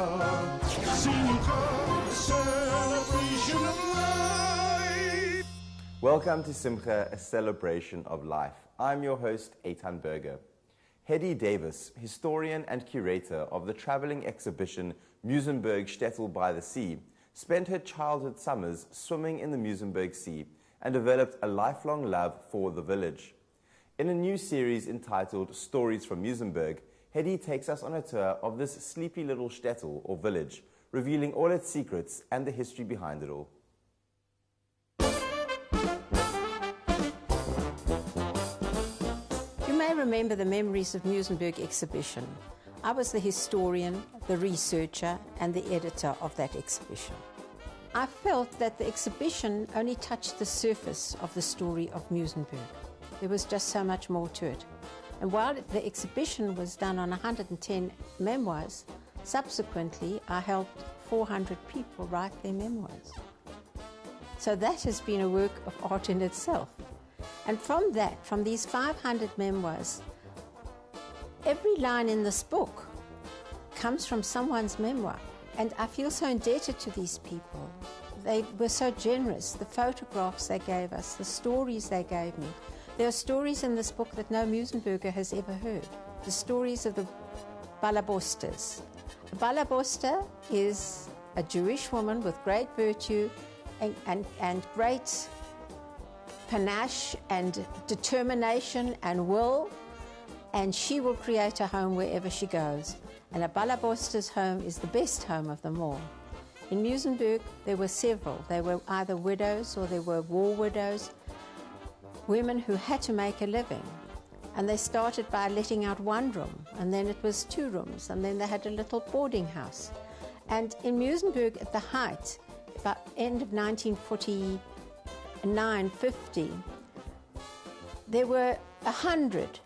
Simcha, celebration of life. Welcome to Simcha, a celebration of life. I'm your host, Eitan Berger. Hedy Davis, historian and curator of the traveling exhibition Muizenberg Shtetl by the Sea, spent her childhood summers swimming in the Muizenberg Sea and developed a lifelong love for the village. In a new series entitled Stories from Muizenberg, Hedy takes us on a tour of this sleepy little shtetl or village, revealing all its secrets and the history behind it all. You may remember the Memories of Muizenberg exhibition. I was the historian, the researcher, and the editor of that exhibition. I felt that the exhibition only touched the surface of the story of Muizenberg. There was just so much more to it. And while the exhibition was done on 110 memoirs, subsequently I helped 400 people write their memoirs. So that has been a work of art in itself. And from these 500 memoirs, every line in this book comes from someone's memoir. And I feel so indebted to these people. They were so generous. The photographs they gave us, the stories they gave me. There are stories in this book that no Muizenberger has ever heard. The stories of the Ballabosters. A Ballaboster is a Jewish woman with great virtue and great panache and determination and will, and she will create a home wherever she goes. And a Ballaboster's home is the best home of them all. In Muizenberg, there were several. They were either widows or they were war widows, women who had to make a living. And they started by letting out one room, and then it was 2 rooms, and then they had a little boarding house. And in Muizenberg at the height, about end of 1949-50, there were 100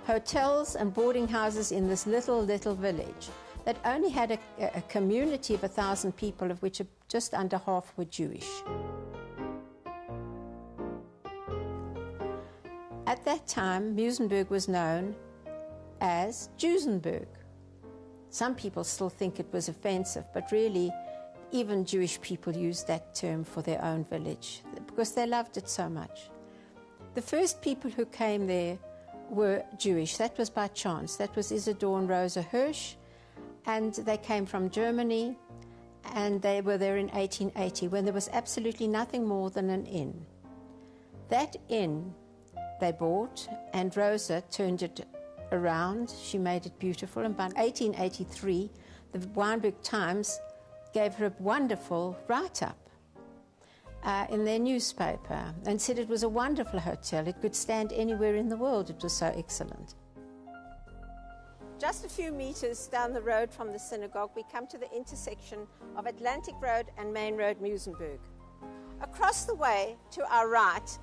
hotels and boarding houses in this little village that only had a community of 1,000 people, of which just under half were Jewish. At that time, Muizenberg was known as Jewsenberg. Some people still think it was offensive, but really, even Jewish people used that term for their own village because they loved it so much. The first people who came there were Jewish. That was by chance. That was Isidor and Rosa Hirsch, and they came from Germany, and they were there in 1880 when there was absolutely nothing more than an inn. That inn they bought, and Rosa turned it around. She made it beautiful, and by 1883, the Wynberg Times gave her a wonderful write-up in their newspaper and said it was a wonderful hotel. It could stand anywhere in the world. It was so excellent. Just a few meters down the road from the synagogue, we come to the intersection of Atlantic Road and Main Road, Muizenberg. Across the way, to our right,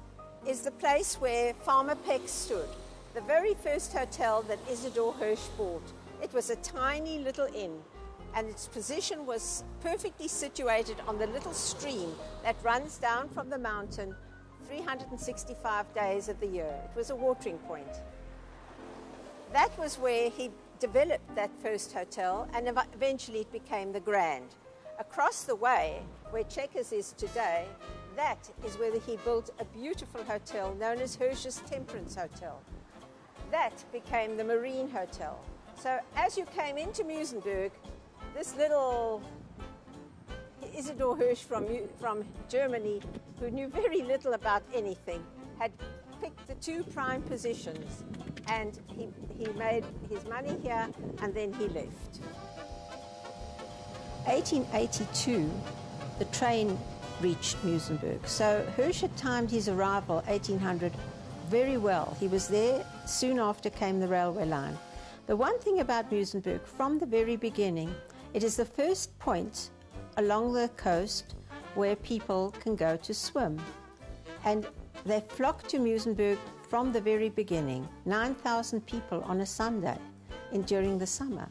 is the place where Farmer Peck stood, the very first hotel that Isidor Hirsch bought. It was a tiny little inn, and its position was perfectly situated on the little stream that runs down from the mountain 365 days of the year. It was a watering point. That was where he developed that first hotel, and eventually it became the Grand. Across the way, where Checkers is today, that is where he built a beautiful hotel known as Hirsch's Temperance Hotel. That became the Marine Hotel. So as you came into Muizenberg, this little Isidor Hirsch from Germany, who knew very little about anything, had picked the 2 prime positions, and he made his money here, and then he left. 1882, the train reached Muizenberg. So Hirsch had timed his arrival, 1800, very well. He was there. Soon after came the railway line. The one thing about Muizenberg, from the very beginning, it is the first point along the coast where people can go to swim. And they flocked to Muizenberg from the very beginning, 9,000 people on a Sunday during the summer.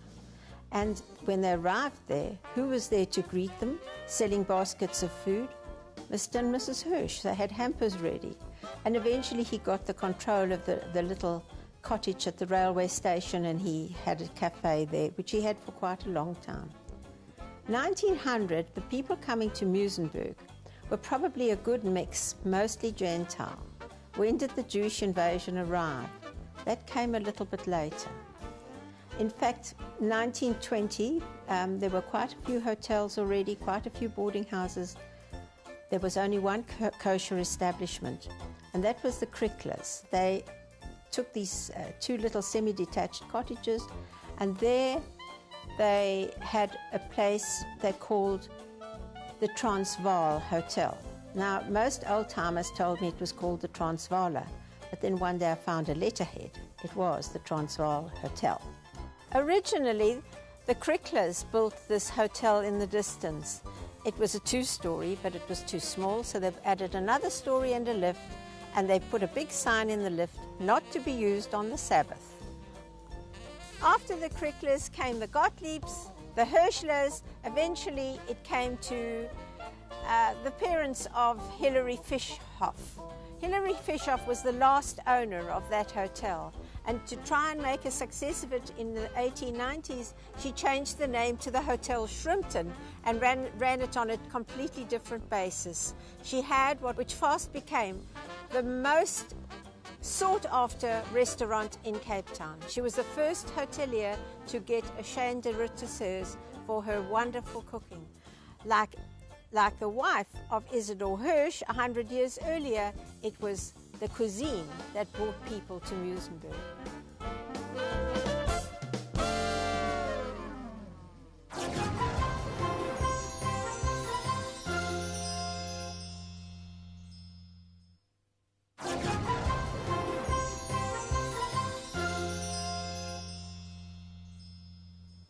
And when they arrived there, who was there to greet them, selling baskets of food? Mr. and Mrs. Hirsch. They had hampers ready. And eventually he got the control of the little cottage at the railway station, and he had a cafe there, which he had for quite a long time. 1900, the people coming to Muizenberg were probably a good mix, mostly Gentile. When did the Jewish invasion arrive? That came a little bit later. In fact, 1920, there were quite a few hotels already, quite a few boarding houses. There was only one kosher establishment, and that was the Kricklers. They took these two little semi-detached cottages, and there they had a place they called the Transvaal Hotel. Now, most old-timers told me it was called the Transvaaler, but then one day I found a letterhead. It was the Transvaal Hotel. Originally, the Kricklers built this hotel in the distance. It was a two-story, but it was too small, so they've added another story and a lift, and they put a big sign in the lift, not to be used on the Sabbath. After the Kricklers came the Gottliebs, the Hirschlers. Eventually, it came to the parents of Hilary Fischhoff. Hilary Fischhoff was the last owner of that hotel. And to try and make a success of it in the 1890s, she changed the name to the Hotel Shrimpton and ran it on a completely different basis. She had which fast became the most sought-after restaurant in Cape Town. She was the first hotelier to get a Chain de Retisseurs for her wonderful cooking. Like the wife of Isidor Hirsch 100 years earlier, it was the cuisine that brought people to Muizenberg.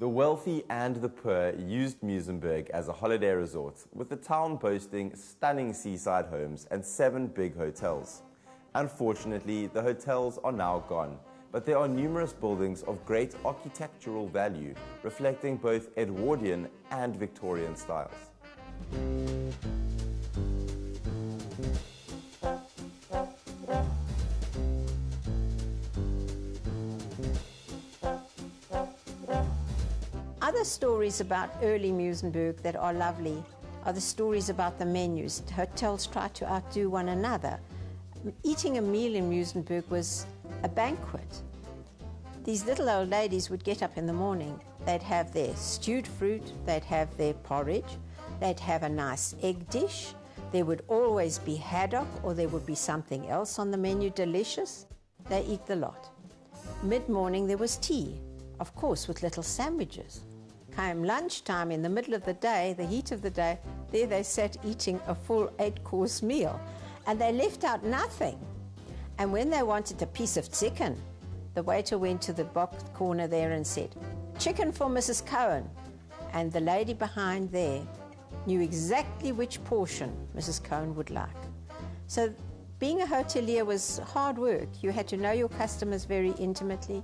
The wealthy and the poor used Muizenberg as a holiday resort, with the town boasting stunning seaside homes and 7 big hotels. Unfortunately, the hotels are now gone, but there are numerous buildings of great architectural value, reflecting both Edwardian and Victorian styles. Other stories about early Muizenberg that are lovely are the stories about the menus. Hotels try to outdo one another. Eating a meal in Muizenberg was a banquet. These little old ladies would get up in the morning. They'd have their stewed fruit, they'd have their porridge, they'd have a nice egg dish. There would always be haddock, or there would be something else on the menu, delicious. They eat the lot. Mid-morning there was tea, of course, with little sandwiches. Came lunchtime in the middle of the day, the heat of the day, there they sat eating a full 8-course meal. And they left out nothing. And when they wanted a piece of chicken, the waiter went to the box corner there and said, "Chicken for Mrs. Cohen." And the lady behind there knew exactly which portion Mrs. Cohen would like. So being a hotelier was hard work. You had to know your customers very intimately.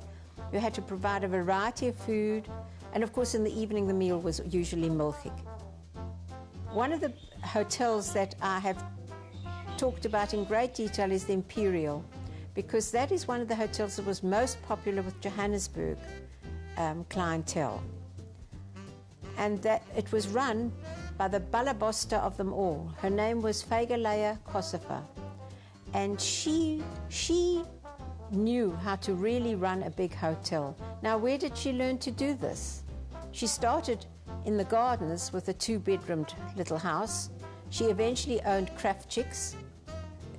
You had to provide a variety of food. And of course, in the evening, the meal was usually milchig. One of the hotels that I have talked about in great detail is the Imperial, because that is one of the hotels that was most popular with Johannesburg clientele. And that it was run by the Balabosta of them all. Her name was Feigelaya Kosofer. And she knew how to really run a big hotel. Now, where did she learn to do this? She started in the gardens with a 2-bedroomed little house. She eventually owned Kraft Chicks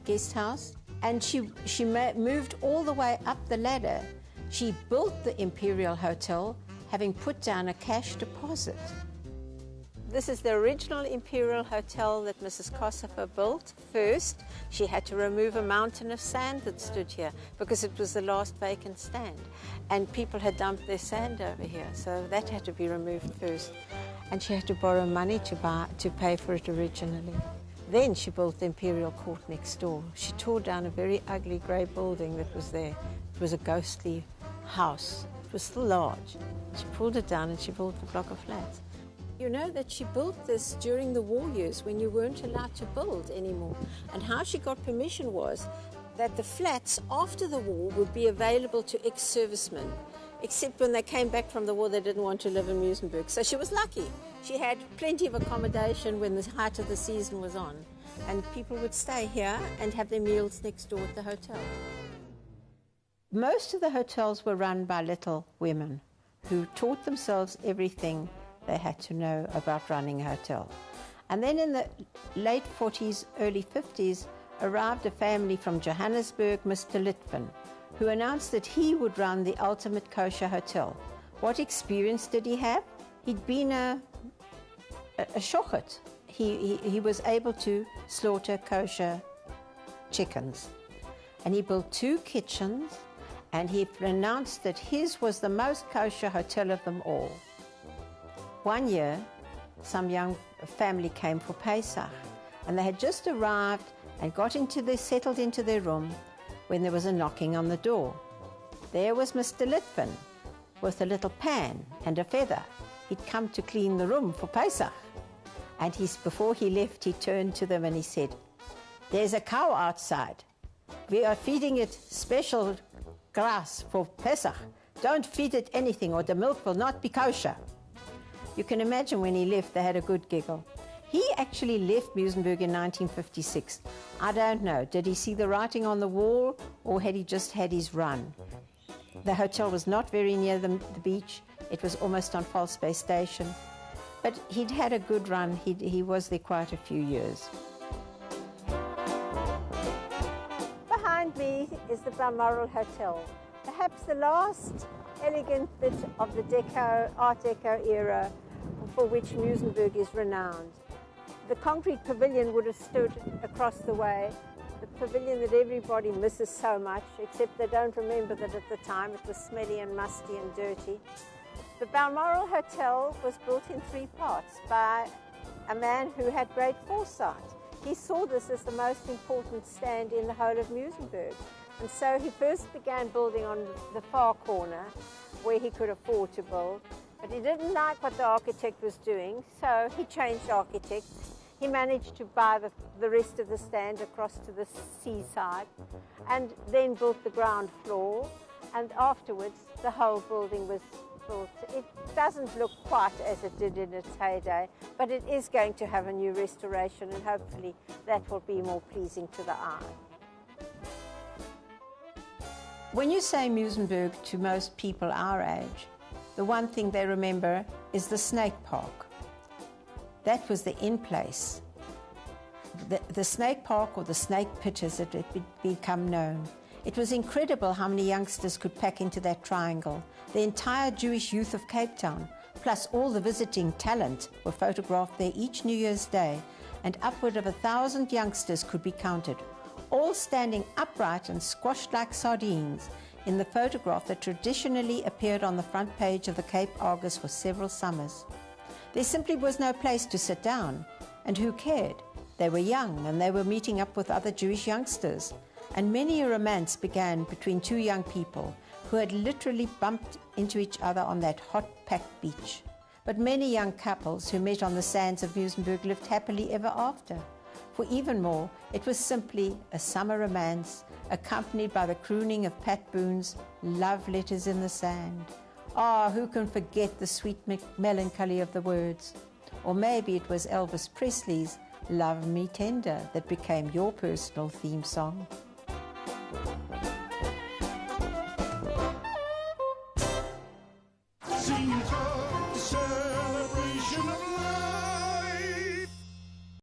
guest house, and she moved all the way up the ladder. She built the Imperial Hotel, having put down a cash deposit. This is the original Imperial Hotel that Mrs. Kosofer built first. She had to remove a mountain of sand that stood here because it was the last vacant stand. And people had dumped their sand over here, so that had to be removed first. And she had to borrow money to pay for it originally. Then she built the Imperial Court next door. She tore down a very ugly grey building that was there. It was a ghostly house. It was still large. She pulled it down and she built the block of flats. You know that she built this during the war years when you weren't allowed to build anymore. And how she got permission was that the flats after the war would be available to ex-servicemen. Except when they came back from the war, they didn't want to live in Muizenberg. So she was lucky. She had plenty of accommodation when the height of the season was on, and people would stay here and have their meals next door at the hotel. Most of the hotels were run by little women who taught themselves everything they had to know about running a hotel. And then in the late 40s, early 50s, arrived a family from Johannesburg, Mr. Litvin, who announced that he would run the ultimate kosher hotel. What experience did he have? He'd been a shochet. He was able to slaughter kosher chickens. And he built 2 kitchens, and he announced that his was the most kosher hotel of them all. One year, some young family came for Pesach, and they had just arrived and settled into their room when there was a knocking on the door. There was Mr. Litvin with a little pan and a feather. He'd come to clean the room for Pesach. And before he left, he turned to them and he said, "There's a cow outside. We are feeding it special grass for Pesach. Don't feed it anything or the milk will not be kosher." You can imagine when he left, they had a good giggle. He actually left Muizenberg in 1956. I don't know. Did he see the writing on the wall, or had he just had his run? The hotel was not very near the beach. It was almost on False Bay Station. But he'd had a good run. He was there quite a few years. Behind me is the Balmoral Hotel, perhaps the last elegant bit of the Art Deco era for which Muizenberg is renowned. The concrete pavilion would have stood across the way, the pavilion that everybody misses so much, except they don't remember that at the time it was smelly and musty and dirty. The Balmoral Hotel was built in 3 parts by a man who had great foresight. He saw this as the most important stand in the whole of Muizenberg. And so he first began building on the far corner where he could afford to build. But he didn't like what the architect was doing, so he changed architects. He managed to buy the rest of the stand across to the seaside and then built the ground floor. And afterwards, the whole building was built. It doesn't look quite as it did in its heyday, but it is going to have a new restoration, and hopefully that will be more pleasing to the eye. When you say Muizenberg to most people our age, the one thing they remember is the Snake Park. That was the in place. The Snake Park, or the Snake Pit as it had become known. It was incredible how many youngsters could pack into that triangle. The entire Jewish youth of Cape Town, plus all the visiting talent, were photographed there each New Year's Day, and upward of 1,000 youngsters could be counted, all standing upright and squashed like sardines in the photograph that traditionally appeared on the front page of the Cape Argus for several summers. There simply was no place to sit down, and who cared? They were young, and they were meeting up with other Jewish youngsters, and many a romance began between 2 young people who had literally bumped into each other on that hot-packed beach. But many young couples who met on the sands of Muizenberg lived happily ever after. For even more, it was simply a summer romance, accompanied by the crooning of Pat Boone's Love Letters in the Sand. Who can forget the sweet melancholy of the words? Or maybe it was Elvis Presley's Love Me Tender that became your personal theme song. Scenes of the celebration of